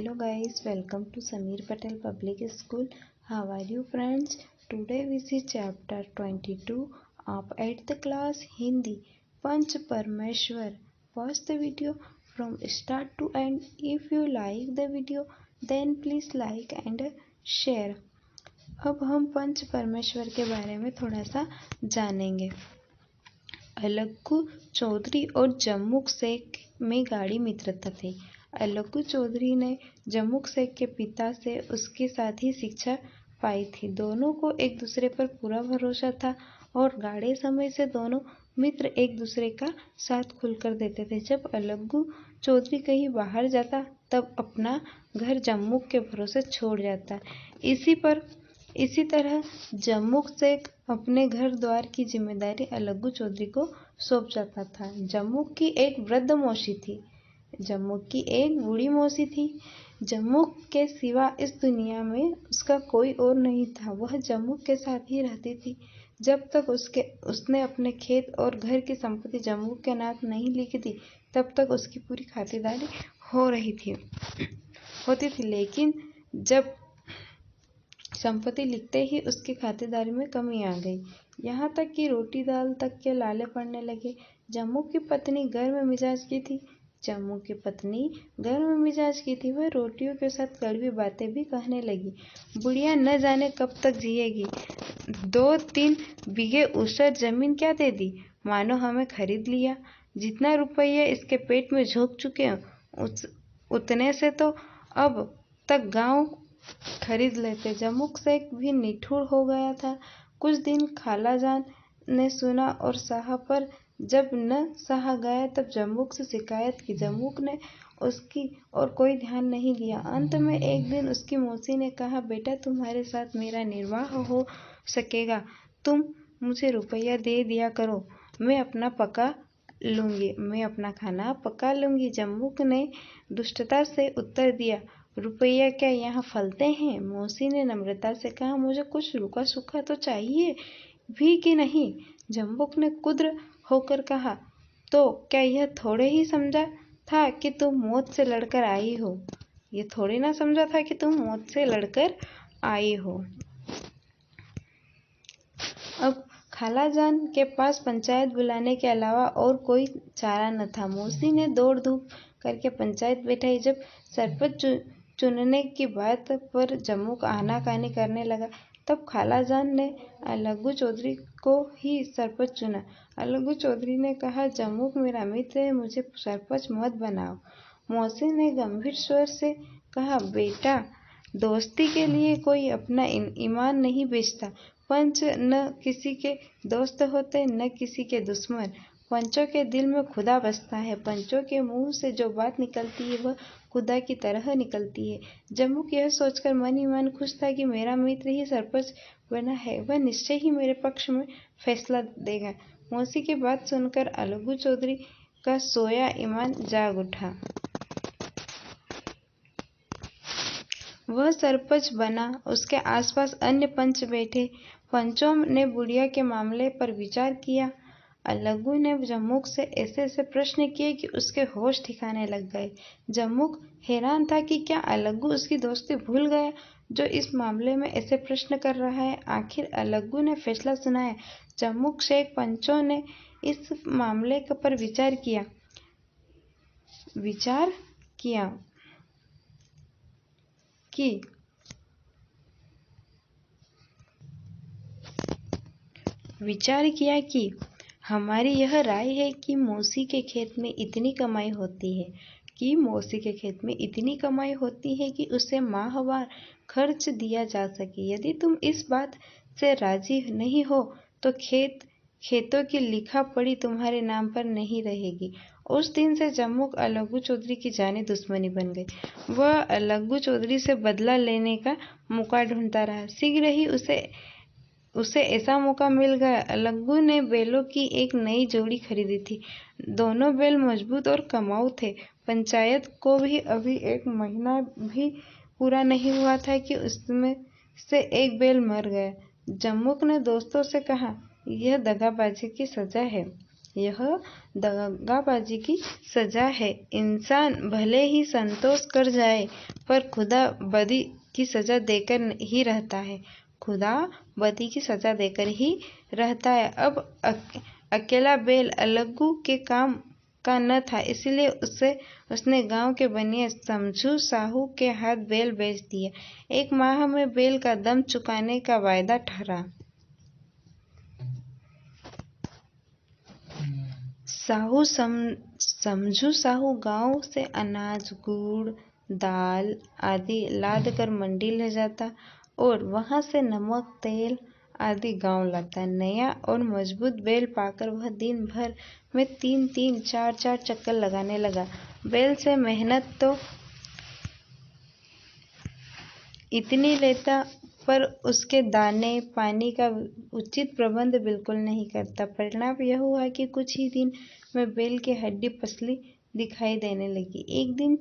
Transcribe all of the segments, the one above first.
Hello guys, welcome to Sameer Patel Public School. How are you friends? Today we see chapter 22 of 8th class Hindi, Panch Parmeshwar. Watch the video from start to end. If you like the video, then please like and share. अब हम पंच परमेश्वर के बारे में थोड़ा सा जानेंगे। अलग्गू चौधरी और जम्मुक शेख में गाढ़ी मित्रता थी। अलग्गू चौधरी ने जम्मुक शेख के पिता से उसके साथ ही शिक्षा पाई थी। दोनों को एक दूसरे पर पूरा भरोसा था और गाढ़े समय से दोनों मित्र एक दूसरे का साथ खुलकर देते थे। जब अलग्गू चौधरी कहीं बाहर जाता तब अपना घर जम्मुक के भरोसे छोड़ जाता। इसी तरह जम्मुक शेख अपने घर द्वार की जिम्मेदारी अलग्गू चौधरी को सौंप जाता था। जम्मुक की एक वृद्ध मौसी थी। जम्मुक की एक बूढ़ी मौसी थी। जम्मुक के सिवा इस दुनिया में उसका कोई और नहीं था। वह जम्मुक के साथ ही रहती थी। जब तक उसने अपने खेत और घर की संपत्ति जम्मुक के नाम नहीं लिखी थी तब तक उसकी पूरी खातिरदारी होती थी। लेकिन जब संपत्ति लिखते ही उसकी खातिरदारी में कमी आ गई। यहाँ तक कि रोटी दाल तक के लाले पड़ने लगे। जम्मुक की पत्नी गर्म मिजाज की थी। वह रोटियों के साथ कड़वी बातें भी कहने लगी। बुढ़िया न जाने कब तक जिएगी। 2-3 बीघे ऊसर जमीन क्या दे दी, मानो हमें खरीद लिया। जितना रुपया इसके पेट में झोंक चुके उतने से तो अब तक गांव खरीद लेते। जम्मुक शेख भी निठुर हो गया था। कुछ दिन खालाजान ने सुना और सहा, पर जब न सहा गया तब जम्मुक से शिकायत की। जम्मुक ने उसकी और कोई ध्यान नहीं दिया। अंत में एक दिन उसकी मौसी ने कहा, बेटा तुम्हारे साथ मेरा निर्वाह हो सकेगा, तुम मुझे रुपया दे दिया करो, मैं अपना खाना पका लूंगी। जम्मुक ने दुष्टता से उत्तर दिया, रुपया क्या यहाँ फलते हैं? मौसी ने नम्रता से कहा, मुझे कुछ रुका सूखा तो चाहिए भी कि नहीं? जम्मुक ने कुद्र होकर कहा, तो क्या यह थोड़े ही समझा था कि तुम मौत से लड़कर आई हो? ये थोड़ी ना समझा था कि तुम मौत से लड़कर आई हो। अब खालाजान के पास पंचायत बुलाने के अलावा और कोई चारा न था। मौसी ने दौड़ धूप करके पंचायत बैठाई। जब सरपंच चुनने की बात पर जम्मुक आनाकानी करने लगा तब खालाजान ने अलग्गू चौधरी को ही सरपंच चुना। अलग्गू चौधरी ने कहा, जम्मुक मेरा मित्र है, मुझे सरपंच मत बनाओ। मौसी ने गंभीर स्वर से कहा, बेटा दोस्ती के लिए कोई अपना ईमान नहीं बेचता। पंच न किसी के दोस्त होते न किसी के दुश्मन। पंचों के दिल में खुदा बसता है। पंचों के मुंह से जो बात निकलती है वह खुदा की तरह निकलती है। जम्मुक यह सोचकर मन ही मन खुश था कि मेरा मित्र ही सरपंच बना है, वह निश्चय ही मेरे पक्ष में फैसला देगा। मौसी की बात सुनकर अलग्गू चौधरी का सोया ईमान जाग उठा। वह सरपंच बना। उसके आसपास अन्य पंच बैठे। पंचों ने बुढ़िया के मामले पर विचार किया। अलग्गू ने जम्मुक से ऐसे प्रश्न किए कि उसके होश ठिकाने लग गए। जम्मुक हैरान था कि क्या अलग्गू उसकी दोस्ती भूल गया जो इस मामले में ऐसे प्रश्न कर रहा है। आखिर अलग्गू ने फैसला सुनाया। जम्मुक शेख पंचों ने इस मामले पर विचार किया कि हमारी यह राय है कि मौसी के खेत में इतनी कमाई होती है कि उसे माहवार खर्च दिया जा सके। यदि तुम इस बात से राजी नहीं हो तो खेतों की लिखा पढ़ी तुम्हारे नाम पर नहीं रहेगी। उस दिन से जम्मुक अलग्गू चौधरी की जानी दुश्मनी बन गई। वह अलग्गू चौधरी से बदला लेने का मौका ढूंढता रहा। शीघ्र ही उसे ऐसा मौका मिल गया। अलग्गू ने बैलों की एक नई जोड़ी खरीदी थी। दोनों बैल मजबूत और कमाऊ थे। पंचायत को भी अभी 1 महीना भी पूरा नहीं हुआ था कि उसमें से एक बैल मर गया। जम्मुक ने दोस्तों से कहा, यह दगाबाजी की सजा है। यह दगाबाजी की सजा है। इंसान भले ही संतोष कर जाए पर खुदा बदी की सजा देकर ही रहता है। खुदा बदी की सजा देकर ही रहता है। अब अकेला बैल अलगू के काम का न था, इसलिए उसने गांव के बनिए समझू साहू के हाथ बैल बेच दिया। 1 माह में बैल का दम चुकाने का वायदा ठहरा। समझू साहू गांव से अनाज, गुड़, दाल आदि लाद कर मंडी ले जाता और वहां से नमक, तेल आदि गांव लाता। नया और मजबूत बैल पाकर वह दिन भर में 3-3, 4-4 चक्कर लगाने लगा। बैल से मेहनत तो इतनी लेता पर उसके दाने पानी का उचित प्रबंध बिल्कुल नहीं करता। परिणाम यह हुआ कि कुछ ही दिन में बैल की हड्डी पसली दिखाई देने लगी। एक दिन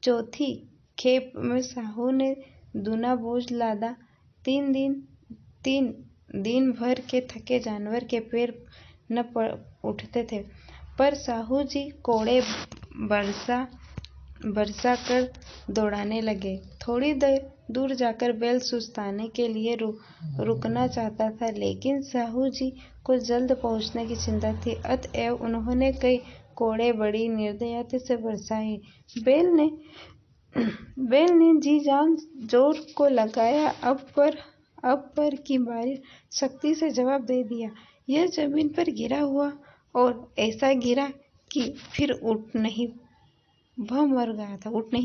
चौथी खेप में साहू ने दूना बोझ लादा। 3 दिन भर के थके जानवर के पैर न उठते थे, पर साहू जी कोड़े बरसा कर दौड़ाने लगे। थोड़ी देर दूर जाकर बैल सुस्ताने के लिए रुकना चाहता था, लेकिन साहू जी को जल्द पहुंचने की चिंता थी, अतएव उन्होंने कई कोड़े बड़ी निर्दयता से बरसाए। बैल ने जी जान जोर को लगाया। अब पर की बारी सख्ती से जवाब दे दिया। यह जमीन पर गिरा हुआ और ऐसा गिरा कि फिर उठ नहीं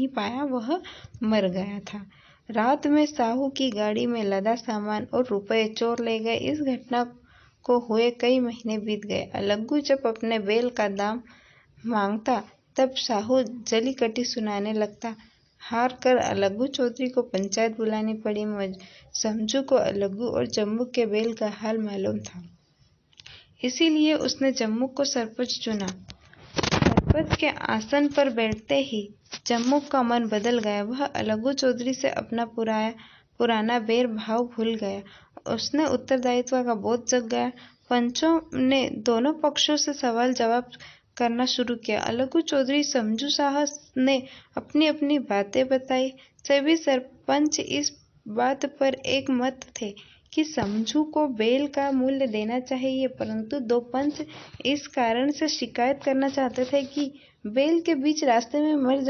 पाया, वह मर गया था। रात में साहू की गाड़ी में लदा सामान और रुपए चोर ले गए। इस घटना को हुए कई महीने बीत गए। अलगू जब अपने बैल का दाम मांगता तब साहू जली कटी सुनाने लगता। हार कर अलगू चौधरी को पंचायत बुलानी पड़ी। समझू को अलगू और जम्मुक के बैल का हाल मालूम था, इसीलिए उसने जम्मुक को सरपंच चुना। सरपंच के आसन पर बैठते ही जम्मुक का मन बदल गया। वह अलगू चौधरी से अपना पुराना बैर भाव भूल गया। उसने उत्तरदायित्व का बोध जग गया। पंचों ने दोनों पक्षों से सवाल जवाब करना शुरू किया। अलगू चौधरी, समझू साहब ने अपनी अपनी बातें बताई। सभी सरपंच इस बात पर एक मत थे कि समझू को बैल का मूल्य देना चाहिए, परंतु 2 पंच इस कारण से शिकायत करना चाहते थे कि बैल के बीच रास्ते में मर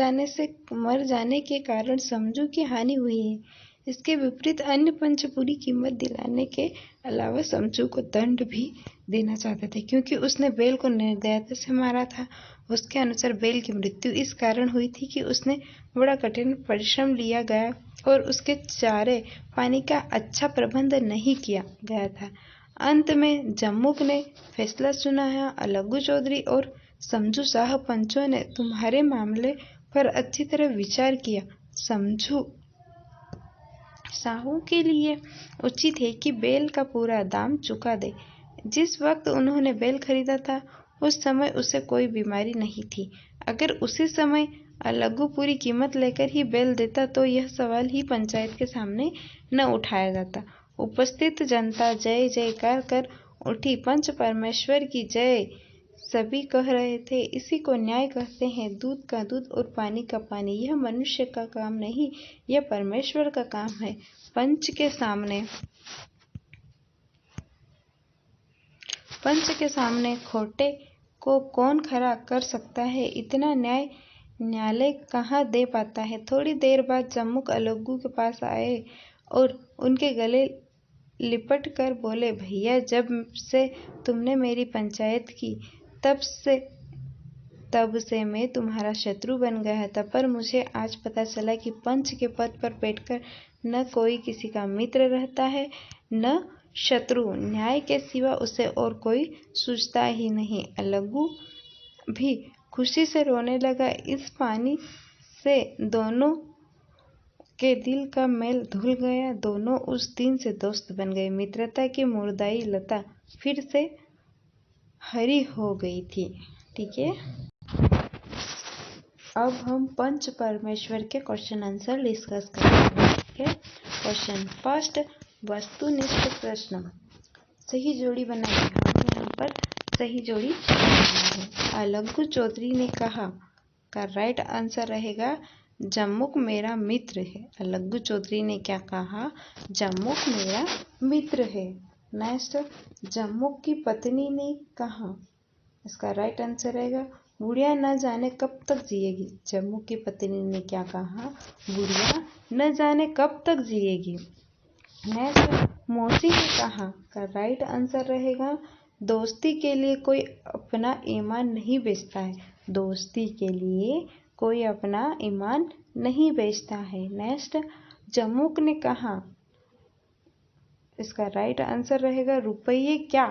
जाने के कारण समझू की हानि हुई है। इसके विपरीत अन्य पंच पूरी कीमत दिलाने के अलावा समझू को दंड भी देना चाहते थे, क्योंकि उसने बैल को निर्दयता से मारा था। उसके अनुसार बैल की मृत्यु इस कारण हुई थी कि उसने बड़ा कठिन परिश्रम लिया गया और उसके चारे पानी का अच्छा प्रबंध नहीं किया गया था। अंत में जम्मुक ने फैसला सुनाया। अलगू चौधरी और समझू साहब, पंचों ने तुम्हारे मामले पर अच्छी तरह विचार किया। समझू साहू के लिए उचित है कि बैल का पूरा दाम चुका दे। जिस वक्त उन्होंने बैल खरीदा था उस समय उसे कोई बीमारी नहीं थी। अगर उसी समय अलगू पूरी कीमत लेकर ही बैल देता तो यह सवाल ही पंचायत के सामने न उठाया जाता। उपस्थित जनता जय जयकार कर उठी। पंच परमेश्वर की जय, सभी कह रहे थे। इसी को न्याय कहते हैं। दूध का दूध और पानी का पानी। यह मनुष्य का काम नहीं, यह परमेश्वर का काम है। पंच के सामने खोटे को कौन खड़ा कर सकता है? इतना न्यायालय कहाँ दे पाता है। थोड़ी देर बाद जम्मुक अलगू के पास आए और उनके गले लिपट कर बोले, भैया, जब से तुमने मेरी पंचायत की तब से मैं तुम्हारा शत्रु बन गया था, पर मुझे आज पता चला कि पंच के पद पर बैठकर न कोई किसी का मित्र रहता है न शत्रु। न्याय के सिवा उसे और कोई सूझता ही नहीं। अलगू भी खुशी से रोने लगा। इस पानी से दोनों के दिल का मेल धुल गया। दोनों उस दिन से दोस्त बन गए। मित्रता की मुरझाई लता फिर से हरी हो गई थी। ठीक है, अब हम पंच परमेश्वर के क्वेश्चन आंसर डिस्कस करेंगे। ठीक है, क्वेश्चन फर्स्ट, वस्तुनिष्ठ प्रश्न। सही जोड़ी बनाइए। हम यहाँ पर सही जोड़ी बनाना है। अलग्गू चौधरी ने कहा का राइट आंसर रहेगा जम्मुक मेरा मित्र है। अलग्गू चौधरी ने क्या कहा? जम्मुक मेरा मित्र है। नेक्स्ट, जम्मुक की पत्नी ने कहा, इसका राइट आंसर रहेगा बुढ़िया न जाने कब तक जिएगी। जम्मुक की पत्नी ने क्या कहा? बुढ़िया न जाने कब तक जिएगी। नेक्स्ट, मौसी ने कहा का राइट आंसर रहेगा दोस्ती के लिए कोई अपना ईमान नहीं बेचता है। दोस्ती के लिए कोई अपना ईमान नहीं बेचता है। नेक्स्ट, जम्मुक ने कहा, इसका राइट आंसर रहेगा रुपये क्या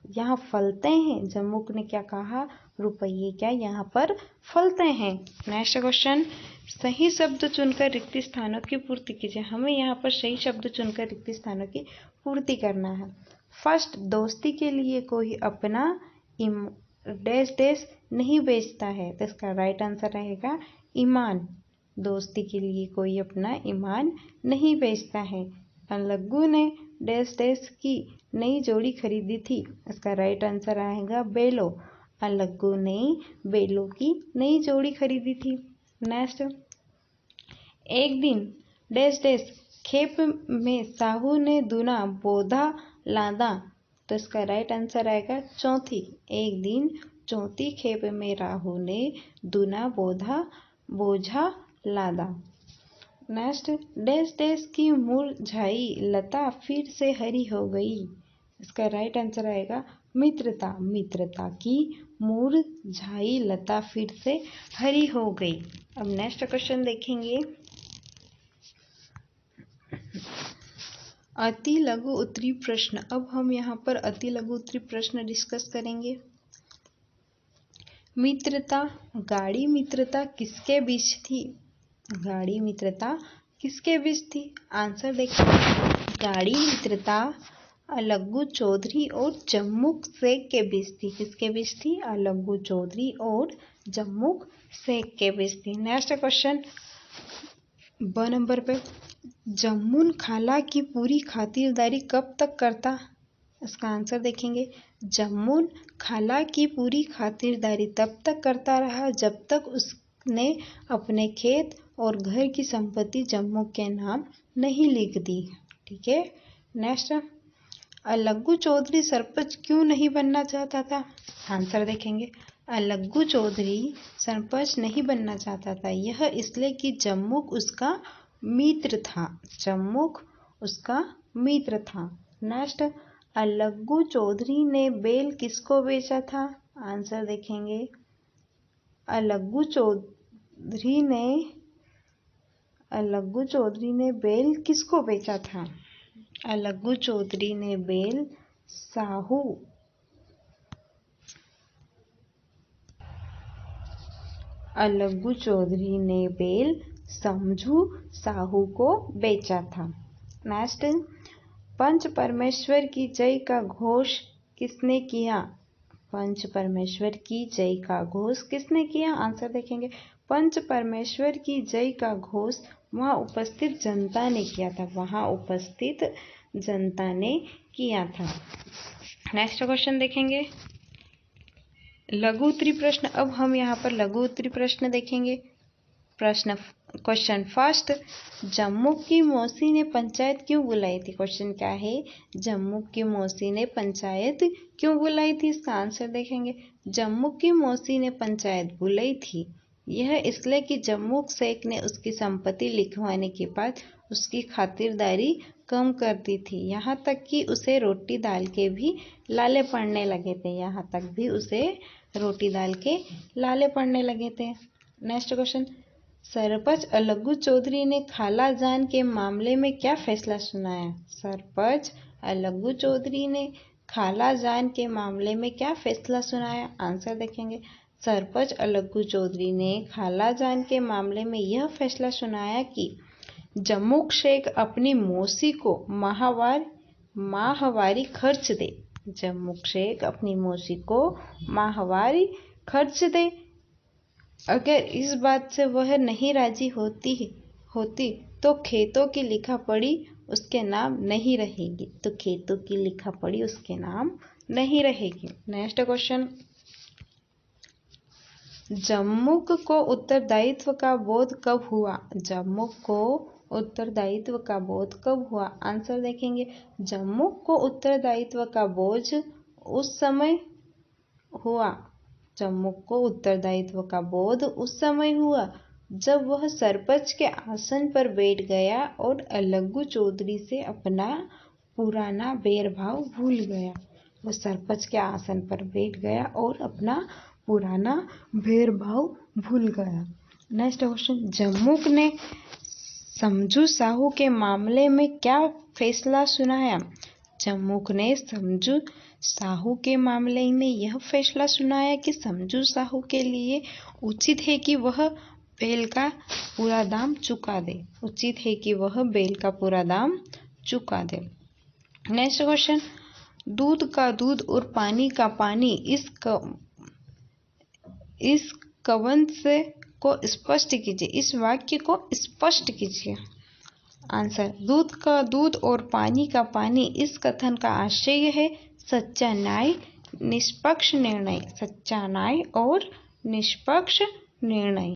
यहाँ फलते हैं। जम्मुक ने क्या कहा? रुपये क्या यहाँ पर फलते हैं। नेक्स्ट क्वेश्चन, सही शब्द चुनकर रिक्त स्थानों की पूर्ति कीजिए। हमें यहाँ पर सही शब्द चुनकर रिक्त स्थानों की पूर्ति करना है। फर्स्ट, दोस्ती के लिए कोई अपना डैश डैश नहीं बेचता है, तो इसका राइट आंसर रहेगा ईमान। दोस्ती के लिए कोई अपना ईमान नहीं बेचता है। अलग्गू ने डैश डैश की नई जोड़ी खरीदी थी, इसका राइट आंसर आएगा बेलो। अलग्गू ने बेलो की नई जोड़ी खरीदी थी। नेक्स्ट, एक दिन डैश डैश खेप में साहू ने दूना बोधा लादा, तो इसका राइट आंसर आएगा चौथी। एक दिन चौथी खेप में राहु ने दूना बोझा लादा। नेक्स्ट, डैश डैश की मुरझाई लता फिर से हरी हो गई, इसका राइट आंसर आएगा मित्रता। मित्रता की मुरझाई लता फिर से हरी हो गई। अब नेक्स्ट क्वेश्चन देखेंगे, अति लघु उत्तरीय प्रश्न। अब हम यहाँ पर अति लघु उत्तरीय प्रश्न डिस्कस करेंगे। मित्रता, गाढ़ी मित्रता किसके बीच थी? गाढ़ी मित्रता किसके बीच थी? आंसर देखिए, गाढ़ी मित्रता अलग्गू चौधरी और जम्मुक शेख के बीच थी। किसके बीच थी? अलग्गू चौधरी और जम्मुक शेख के बीच थी। नेक्स्ट क्वेश्चन, ब नंबर पे, जम्मून खाला की पूरी खातिरदारी कब तक करता? इसका आंसर देखेंगे, जम्मून खाला की पूरी खातिरदारी तब तक करता रहा जब तक उसने अपने खेत और घर की संपत्ति जम्मू के नाम नहीं लिख दी। ठीक है। नेक्स्ट, अलग्गू चौधरी सरपंच क्यों नहीं बनना चाहता था? आंसर देखेंगे, अलग्गू चौधरी सरपंच नहीं बनना चाहता था, यह इसलिए कि जम्मुक उसका मित्र था। जम्मुक उसका मित्र था। नेक्स्ट, अलग्गू चौधरी ने बैल किसको बेचा था? आंसर देखेंगे, अलग्गू चौधरी ने बैल किसको बेचा था? अलग्गू चौधरी ने बैल साहू अलग्गू चौधरी ने बैल समझू साहू को बेचा था। नेक्स्ट, पंच परमेश्वर की जय का घोष किसने किया? पंच परमेश्वर की जय का घोष किसने किया? आंसर देखेंगे, पंच परमेश्वर की जय का घोष वहाँ उपस्थित जनता ने किया था। वहाँ उपस्थित जनता ने किया था। नेक्स्ट क्वेश्चन देखेंगे, लघु उत्तरीय प्रश्न। अब हम यहाँ पर लघु उत्तरीय प्रश्न देखेंगे। क्वेश्चन फर्स्ट, जम्मू की मौसी ने पंचायत क्यों बुलाई थी? क्वेश्चन क्या है? जम्मू की मौसी ने पंचायत क्यों बुलाई थी? इसका आंसर देखेंगे, जम्मू की मौसी ने पंचायत बुलाई थी यह इसलिए कि जम्मू शेख ने उसकी संपत्ति लिखवाने के बाद उसकी खातिरदारी कम कर दी थी। यहाँ तक कि उसे रोटी दाल के भी लाले पड़ने लगे थे। यहाँ तक भी उसे रोटी दाल के लाले पड़ने लगे थे। नेक्स्ट क्वेश्चन, सरपंच अलग्गू चौधरी ने खाला जान के मामले में क्या फैसला सुनाया? सरपंच अलग्गू चौधरी ने खाला जान के मामले में क्या फैसला सुनाया? आंसर देखेंगे, सरपंच अलग्गू चौधरी ने खाला जान के मामले में यह फैसला सुनाया कि जम्मुक शेख अपनी मौसी को माहवारी खर्च दे। जम्मुक शेख अपनी मौसी को माहवारी खर्च दे। अगर इस बात से वह नहीं राजी होती तो खेतों की लिखा पढ़ी उसके नाम नहीं रहेगी। तो खेतों की लिखा पढ़ी उसके नाम नहीं रहेगी। नेक्स्ट क्वेश्चन, जम्मुक को उत्तरदायित्व का बोध कब हुआ? जम्मुक को उत्तरदायित्व का बोध कब हुआ? आंसर देखेंगे, जम्मुक को उत्तरदायित्व का बोझ उस समय हुआ, जम्मुक को उत्तरदायित्व का बोध उस समय हुआ जब वह सरपंच के आसन पर बैठ गया और अलगू चौधरी से अपना पुराना भेदभाव भूल गया। वह सरपंच के आसन पर बैठ गया और अपना पुराना भेदभाव भूल गया। नेक्स्ट क्वेश्चन, जम्मुक ने समझू साहू के मामले में क्या फैसला सुनाया? जम्मुक ने समझू साहू के मामले में यह फैसला सुनाया कि समझू साहू के लिए उचित है कि वह बैल का पूरा दाम चुका दे। उचित है कि वह बैल का पूरा दाम चुका दे। नेक्स्ट क्वेश्चन, दूध का दूध और पानी का पानी इस कवंश को स्पष्ट कीजिए। इस वाक्य को स्पष्ट कीजिए। आंसर, दूध का दूध और पानी का पानी इस कथन का आशय है सच्चा न्याय, निष्पक्ष निर्णय। सच्चा न्याय और निष्पक्ष निर्णय।